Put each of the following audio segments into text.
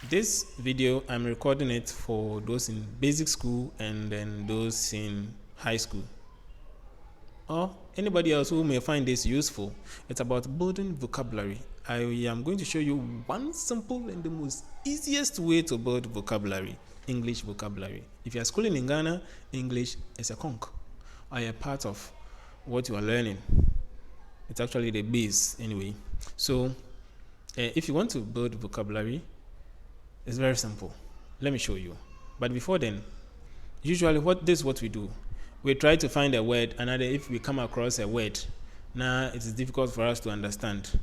This video, I'm recording it for those in basic school and then those in high school, or anybody else who may find this useful. It's about building vocabulary. I am going to show you one simple and the most easiest way to build vocabulary, English vocabulary. If you are schooling in Ghana, English is a conch, or a part of what you are learning. It's actually the base anyway. So if you want to build vocabulary, it's very simple. Let me show you. But before then, usually this is what we do. We try to find a word, and if we come across a word, now it is difficult for us to understand.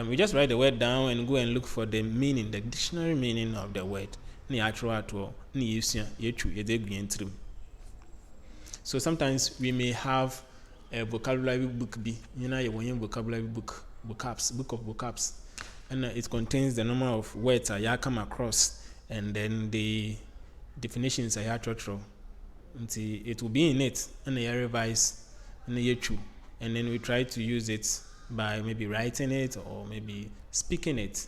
We just write the word down and go and look for the meaning, the dictionary meaning of the word. So sometimes we may have a vocabulary book, vocabulary book of vocabs, and it contains the number of words I come across and then the definitions I had to until it will be in it and I revise and then we try to use it by maybe writing it or maybe speaking it.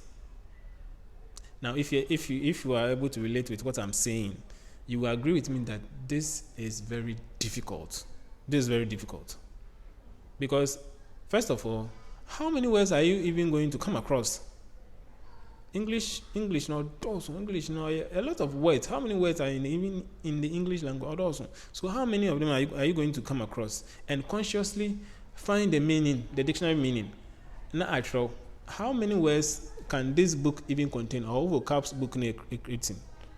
Now if you are able to relate with what I'm saying, you will agree with me that this is very difficult. This is very difficult because, first of all, how many words are you even going to come across? English now also English now a lot of words. How many words are even in the English language also? So how many of them are you going to come across and consciously find the meaning, the dictionary meaning? Now, how many words can this book even contain, or vocabs book written?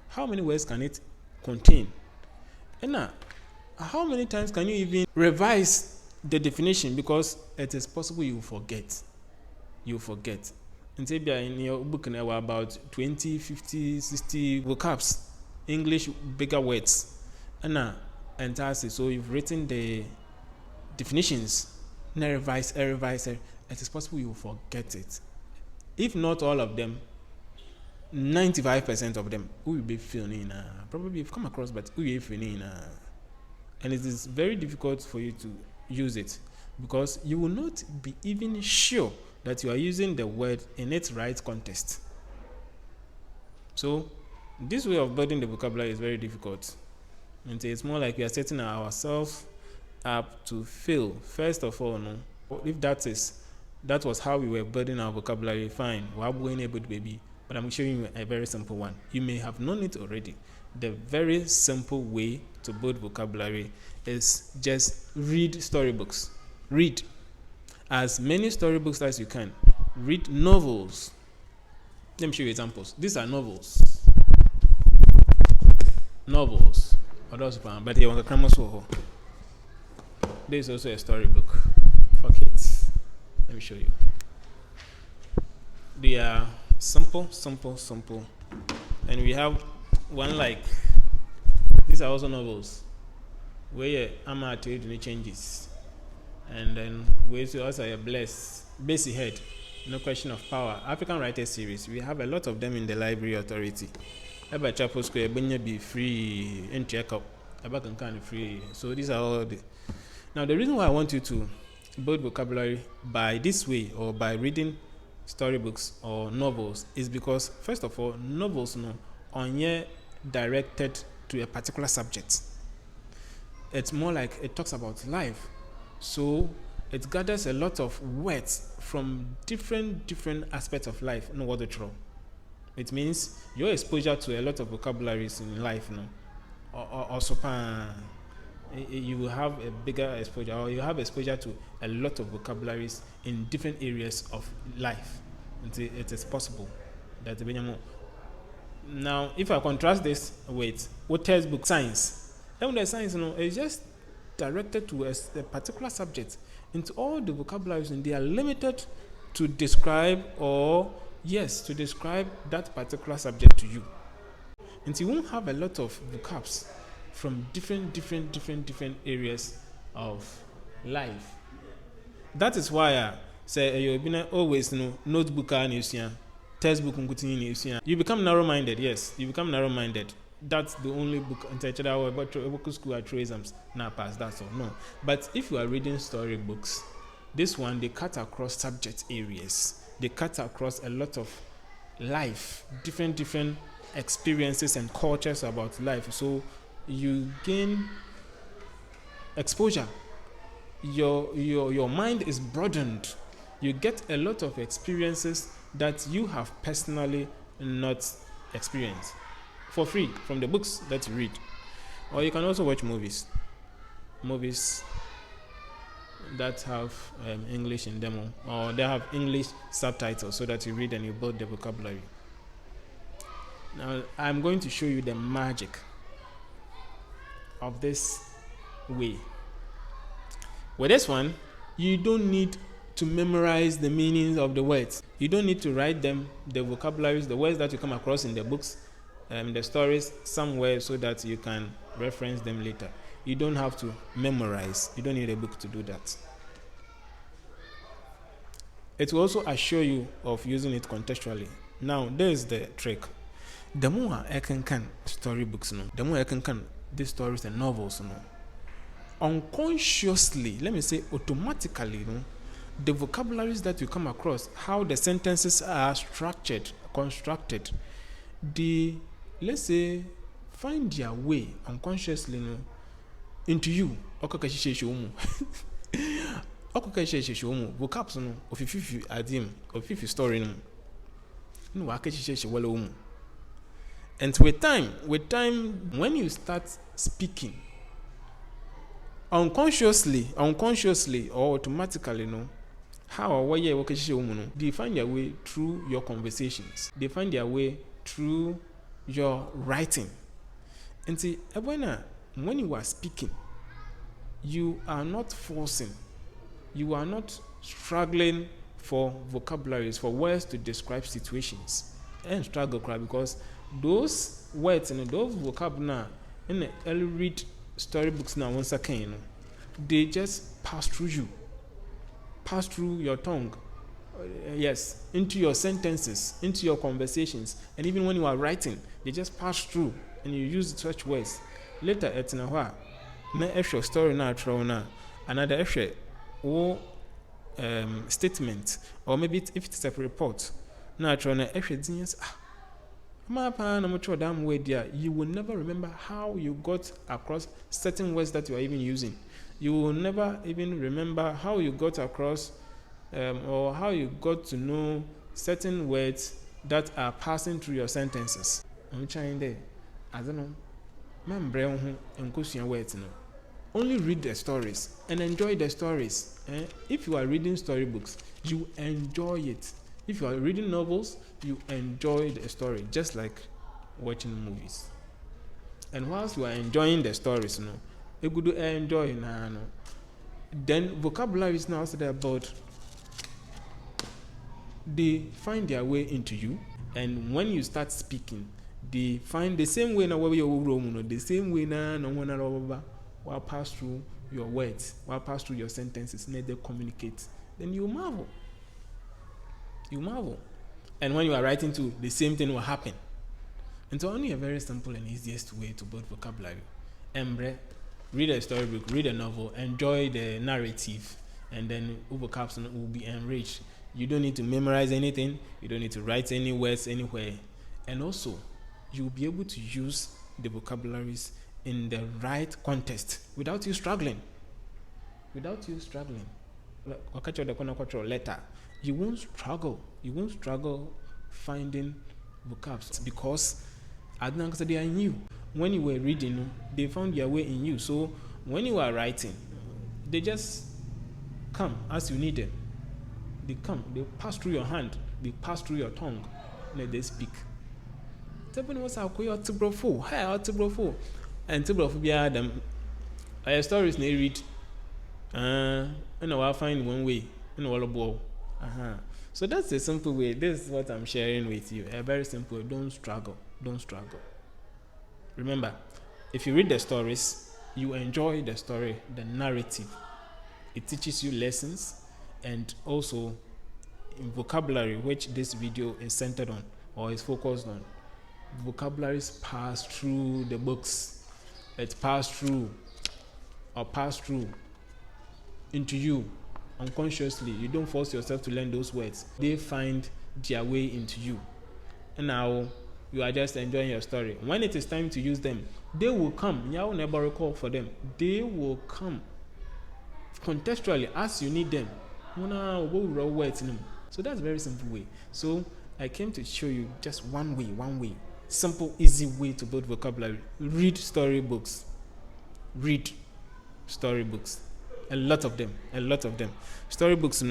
How many words can it contain? And now, how many times can you even revise the definition, because it is possible you forget. And say in your book now about 20, 50, 60 vocabs, English bigger words. And so you've written the definitions, revise. It is possible you forget it. If not all of them, 95% of them will be feeling probably you've come across, but will be feeling and it is very difficult for you to use it because you will not be even sure that you are using the word in its right context. So this way of building the vocabulary is very difficult. And it's more like we are setting ourselves up to fail. First of all, if that was how we were building our vocabulary, fine. We're going able to baby. But I'm showing you a very simple one. You may have known it already. The very simple way to build vocabulary is just read storybooks. Read as many storybooks as you can. Read novels. Let me show you examples. These are novels. But here on the grammar so there is also a storybook. Fuck it. Let me show you. They are simple. And we have one like these are also novels where I'm at any changes. And then we also a basic head, no question of power. African Writers Series, we have a lot of them in the Library Authority. About Chapel Square, be free and check up. About can free. So these are all the. Now the reason why I want you to build vocabulary by this way or by reading storybooks or novels is because, first of all, novels are directed to a particular subject. It's more like it talks about life. So it gathers a lot of words from different aspects of life. No other trouble. It means your exposure to a lot of vocabularies in life, you will have a bigger exposure, or you have exposure to a lot of vocabularies in different areas of life. It is possible that now, if I contrast this with what textbook science, then the science, is just directed to a particular subject. Into all the vocabularies, and they are limited to describe that particular subject to you. And you won't have a lot of vocabs from different areas of life. That is why I say you always notebook and textbook you become narrow-minded. Yes, you become narrow-minded. That's the only book about school at exams now pass. That's all. No, but if you are reading storybooks, this one they cut across subject areas. They cut across a lot of life, different experiences and cultures about life. So you gain exposure. Your mind is broadened. You get a lot of experiences that you have personally not experienced for free from the books that you read. Or you can also watch movies that have English in them, or they have English subtitles, so that you read and you build the vocabulary. Now I'm going to show you the magic of this way. With this one, you don't need to memorize the meanings of the words. You don't need to write them, the vocabularies, the words that you come across in the books, the stories somewhere, so that you can reference them later. You don't have to memorize. You don't need a book to do that. It will also assure you of using it contextually. Now, there's the trick. The more I can storybooks, the more I can these stories and novels, unconsciously, let me say automatically, the vocabularies that you come across, how the sentences are structured, constructed, they, let's say, find their way unconsciously into you. Vocabs of if adim of if story and with time, when you start speaking, unconsciously or automatically, how or why they find their way through your conversations. They find their way through your writing. And see, when you are speaking, you are not forcing, you are not struggling for vocabularies, for words to describe situations. And struggle because those words and those vocabulary in the early read storybooks now once again, they just pass through you, pass through your tongue, yes, into your sentences, into your conversations, and even when you are writing, they just pass through, and you use such words. Later, it's na what na extra story na throw na another extra or statement, or maybe if it's a report na throw na extra genius. You will never remember how you got across certain words that you are even using. You will never even remember how you got across or how you got to know certain words that are passing through your sentences. I'm trying there. I don't know. Only read the stories and enjoy the stories. If you are reading storybooks, you enjoy it. If you are reading novels, you enjoy the story, just like watching movies. And whilst you are enjoying the stories, you could enjoy. Then vocabulary is now also about, they find their way into you, and when you start speaking, they find the same way the same way while pass through your words, while pass through your sentences, and they communicate. Then you marvel. And when you are writing too, the same thing will happen. And so only a very simple and easiest way to build vocabulary. Read a storybook, read a novel, enjoy the narrative, and then vocabs will be enriched. You don't need to memorize anything, you don't need to write any words anywhere. And also, you'll be able to use the vocabularies in the right context without you struggling. Letter. You won't struggle finding vocabs because they are in you. When you were reading, they found their way in you. So when you are writing, they just come as you need them. They come, they pass through your hand, they pass through your tongue, and they speak. And them stories they read, and I'll find one way, So that's a simple way. This is what I'm sharing with you. A very simple way. Don't struggle. Remember, if you read the stories, you enjoy the story, the narrative. It teaches you lessons, and also in vocabulary, which this video is centered on or is focused on. Vocabularies pass through the books. It pass through into you unconsciously. You don't force yourself to learn those words. They find their way into you. and now you are just enjoying your story. When it is time to use them, they will come. You will never recall for them. They will come contextually as you need them. So that's a very simple way. So I came to show you just one way, simple, easy way to build vocabulary. Read storybooks. Read storybooks. A lot of them. Storybooks,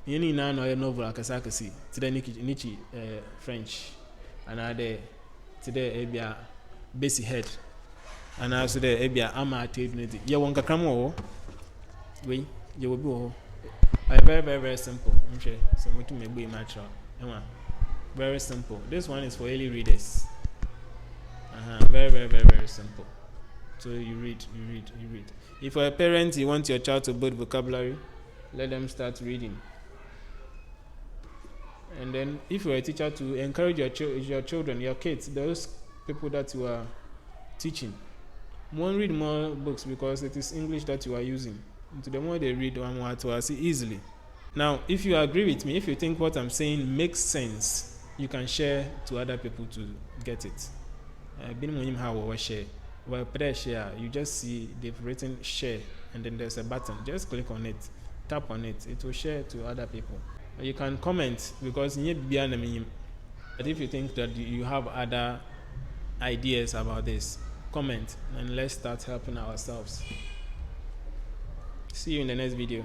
you need now a novel akasakasi. Today Nietzsche French, and today Abia Basic Head, and also the Abia Ama Tate. You want to we you will be very simple. So we can be natural. Very simple. This one is for early readers. Very simple. So you read. If you're a parent, you want your child to build vocabulary, let them start reading. And then if you're a teacher, to encourage your children, your kids, those people that you are teaching, read more books because it is English that you are using. And the more they read, one more to see easily. Now, if you agree with me, if you think what I'm saying makes sense, you can share to other people to get it. Share, you just see they've written share, and then there's a button. Just click on it, tap on it. It will share to other people. You can comment because but if you think that you have other ideas about this, comment and let's start helping ourselves. See you in the next video.